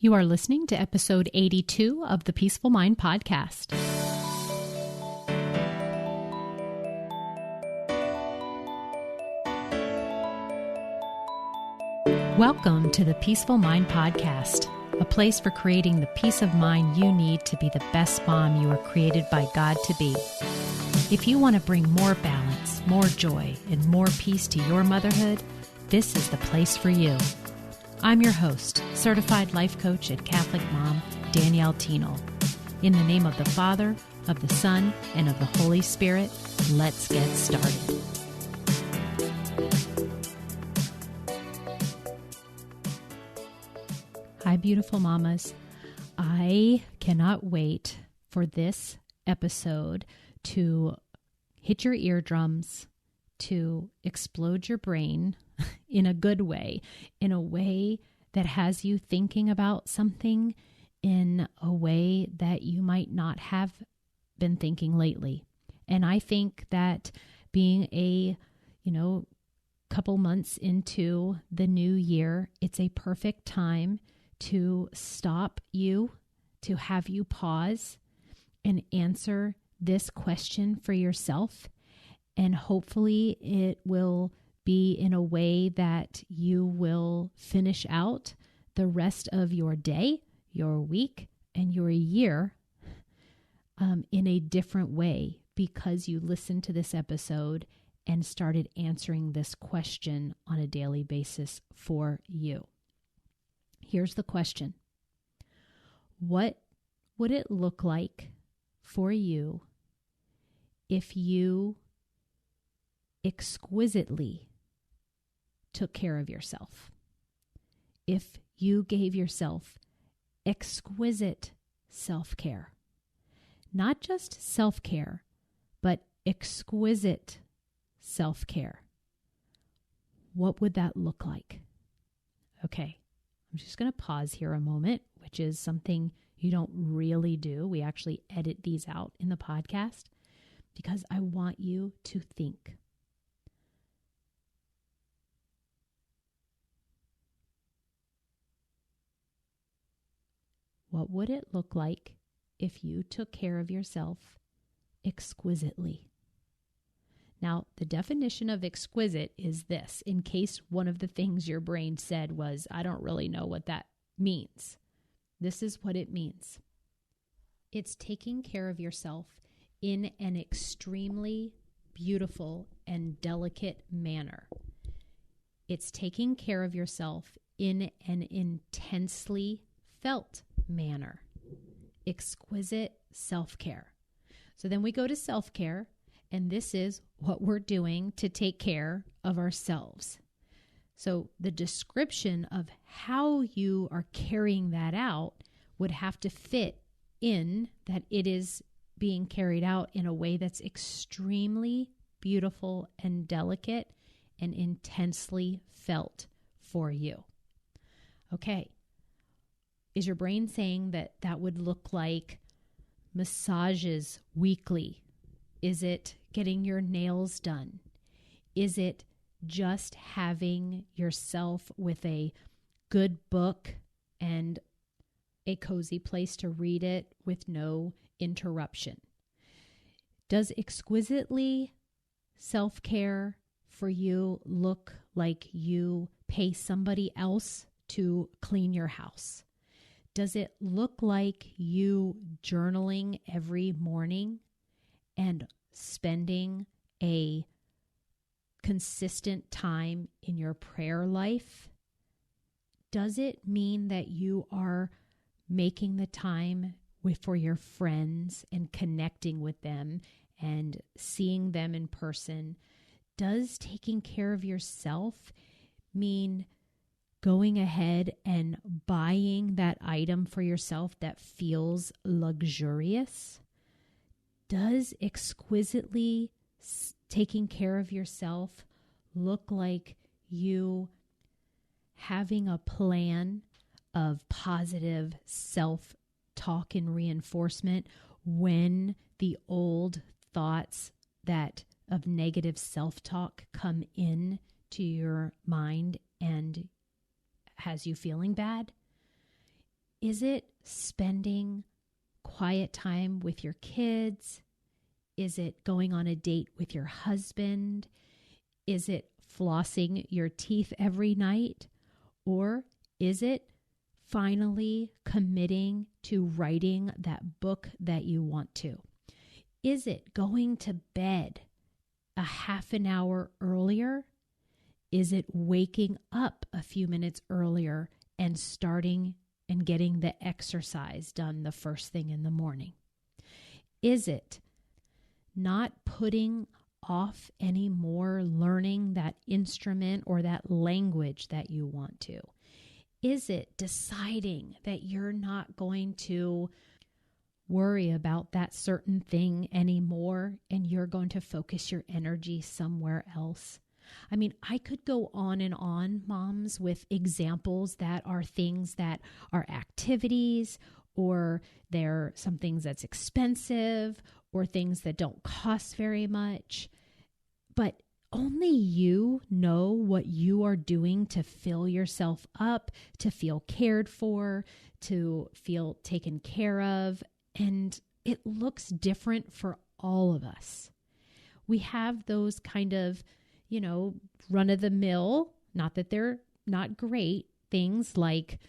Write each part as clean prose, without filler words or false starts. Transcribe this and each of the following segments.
You are listening to episode 82 of the Peaceful Mind Podcast. Welcome to the Peaceful Mind Podcast, a place for creating the peace of mind you need to be the best mom you were created by God to be. If you want to bring more balance, more joy, and more peace to your motherhood, this is the place for you. I'm your host, certified life coach and Catholic mom, Danielle Tienel. In the name of the Father, of the Son, and of the Holy Spirit, let's get started. Hi, beautiful mamas. I cannot wait for this episode to hit your eardrums, to explode your brain in a good way, in a way that has you thinking about something in a way that you might not have been thinking lately. And I think that being a, couple months into the new year, it's a perfect time to stop you, to have you pause and answer this question for yourself. And hopefully it will be in a way that you will finish out the rest of your day, your week, and your year in a different way because you listened to this episode and started answering this question on a daily basis for you. Here's the question. What would it look like for you if you exquisitely took care of yourself? If you gave yourself exquisite self-care, not just self-care, but exquisite self-care, what would that look like? Okay, I'm just going to pause here a moment, which is something you don't really do. We actually edit these out in the podcast because I want you to think. What would it look like if you took care of yourself exquisitely? Now, the definition of exquisite is this, in case one of the things your brain said was, I don't really know what that means. This is what it means. It's taking care of yourself in an extremely beautiful and delicate manner. It's taking care of yourself in an intensely felt manner. Exquisite self-care. So then we go to self-care, and this is what we're doing to take care of ourselves. So the description of how you are carrying that out would have to fit in that it is being carried out in a way that's extremely beautiful and delicate and intensely felt for you. Okay. Is your brain saying that that would look like massages weekly? Is it getting your nails done? Is it just having yourself with a good book and a cozy place to read it with no interruption? Does exquisitely self-care for you look like you pay somebody else to clean your house? Does it look like you journaling every morning and spending a consistent time in your prayer life? Does it mean that you are making the time for your friends and connecting with them and seeing them in person? Does taking care of yourself mean going ahead and buying that item for yourself that feels luxurious? Does exquisitely taking care of yourself look like you having a plan of positive self-talk and reinforcement when the old thoughts that of negative self-talk come in to your mind and has you feeling bad? Is it spending quiet time with your kids? Is it going on a date with your husband? Is it flossing your teeth every night? Or is it finally committing to writing that book that you want to? Is it going to bed a half an hour earlier? Is it waking up a few minutes earlier and starting and getting the exercise done the first thing in the morning? Is it not putting off anymore learning that instrument or that language that you want to? Is it deciding that you're not going to worry about that certain thing anymore and you're going to focus your energy somewhere else? I mean, I could go on and on, moms, with examples that are things that are activities, or they're some things that's expensive, or things that don't cost very much. But only you know what you are doing to fill yourself up, to feel cared for, to feel taken care of. And it looks different for all of us. We have those kind of, run-of-the-mill, not that they're not great, things like,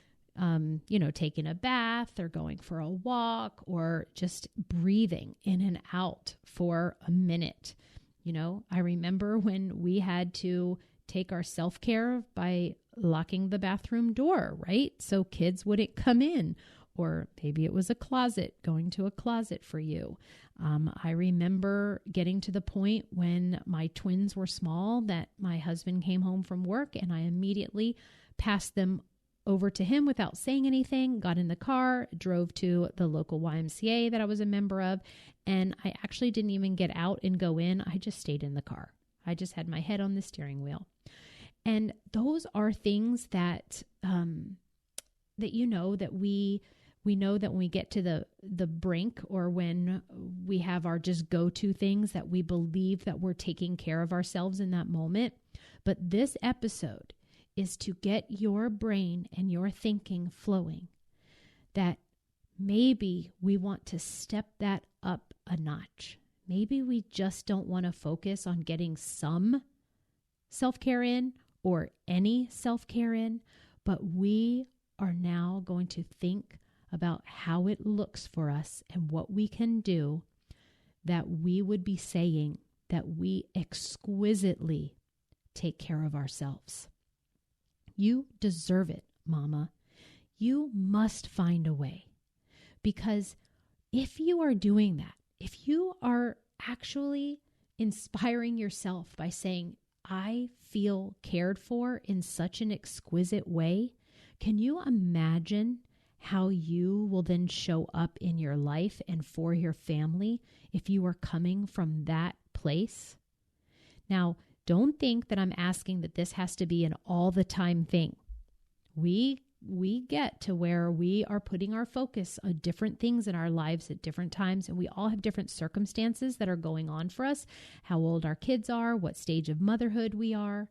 taking a bath or going for a walk or just breathing in and out for a minute. I remember when we had to take our self-care by locking the bathroom door, right? So kids wouldn't come in. Or maybe it was a closet, going to a closet for you. I remember getting to the point when my twins were small that my husband came home from work and I immediately passed them over to him without saying anything, got in the car, drove to the local YMCA that I was a member of, and I actually didn't even get out and go in. I just stayed in the car. I just had my head on the steering wheel. And those are things that that we know that when we get to the brink, or when we have our just go-to things, that we believe that we're taking care of ourselves in that moment. But this episode is to get your brain and your thinking flowing, that maybe we want to step that up a notch. Maybe we just don't want to focus on getting some self-care in or any self-care in, but we are now going to think about how it looks for us and what we can do, that we would be saying that we exquisitely take care of ourselves. You deserve it, Mama. You must find a way. Because if you are doing that, if you are actually inspiring yourself by saying, I feel cared for in such an exquisite way, can you imagine how you will then show up in your life and for your family if you are coming from that place? Now, don't think that I'm asking that this has to be an all the time thing. We get to where we are putting our focus on different things in our lives at different times, and we all have different circumstances that are going on for us, how old our kids are, what stage of motherhood we are.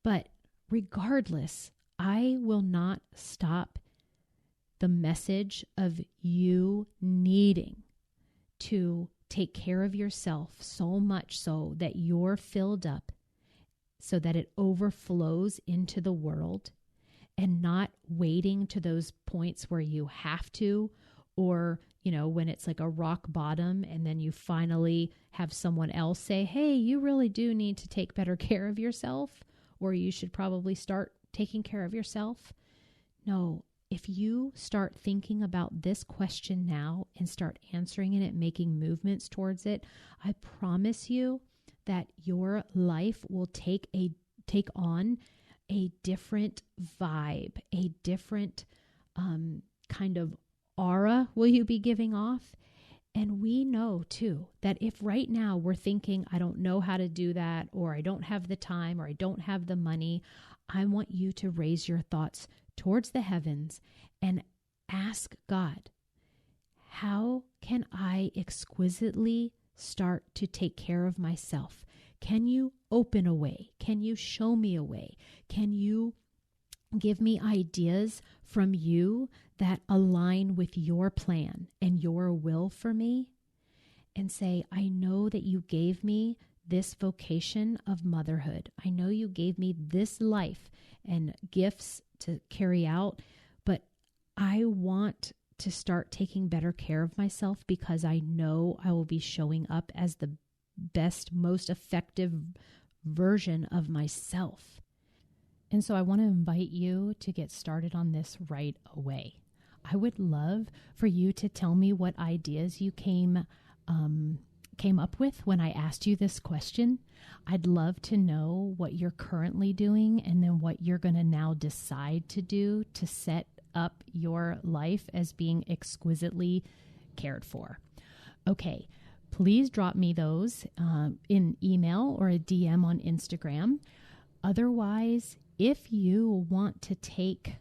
But regardless, I will not stop the message of you needing to take care of yourself so much so that you're filled up, so that it overflows into the world, and not waiting to those points where you have to, or, when it's like a rock bottom and then you finally have someone else say, hey, you really do need to take better care of yourself, or you should probably start taking care of yourself. No. If you start thinking about this question now and start answering it and making movements towards it, I promise you that your life will take on a different vibe, a different kind of aura will you be giving off. And we know too that if right now we're thinking, I don't know how to do that, or I don't have the time, or I don't have the money, I want you to raise your thoughts towards the heavens and ask God, how can I exquisitely start to take care of myself? Can you open a way? Can you show me a way? Can you Give me ideas from you that align with your plan and your will for me. And say, I know that you gave me this vocation of motherhood. I know you gave me this life and gifts to carry out, but I want to start taking better care of myself because I know I will be showing up as the best, most effective version of myself. And so I want to invite you to get started on this right away. I would love for you to tell me what ideas you came up with when I asked you this question. I'd love to know what you're currently doing and then what you're going to now decide to do to set up your life as being exquisitely cared for. Okay, please drop me those in email or a DM on Instagram. Otherwise, if you want to take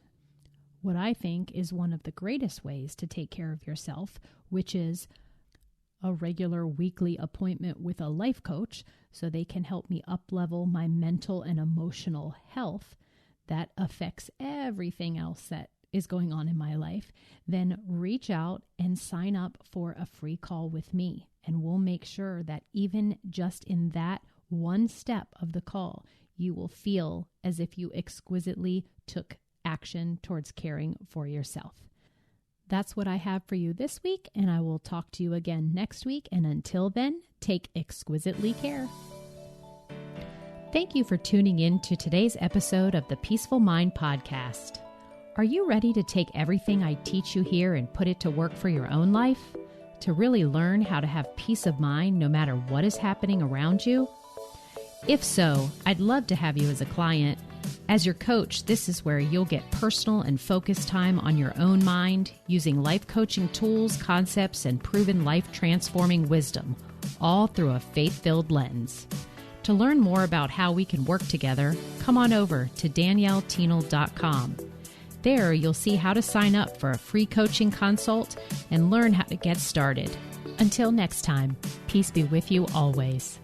what I think is one of the greatest ways to take care of yourself, which is a regular weekly appointment with a life coach so they can help me up-level my mental and emotional health that affects everything else that is going on in my life, then reach out and sign up for a free call with me. And we'll make sure that even just in that one step of the call, you will feel as if you exquisitely took action towards caring for yourself. That's what I have for you this week, and I will talk to you again next week. And until then, take exquisitely care. Thank you for tuning in to today's episode of the Peaceful Mind Podcast. Are you ready to take everything I teach you here and put it to work for your own life? To really learn how to have peace of mind no matter what is happening around you? If so, I'd love to have you as a client. As your coach, this is where you'll get personal and focused time on your own mind using life coaching tools, concepts, and proven life-transforming wisdom, all through a faith-filled lens. To learn more about how we can work together, come on over to danielleteenel.com. There, you'll see how to sign up for a free coaching consult and learn how to get started. Until next time, peace be with you always.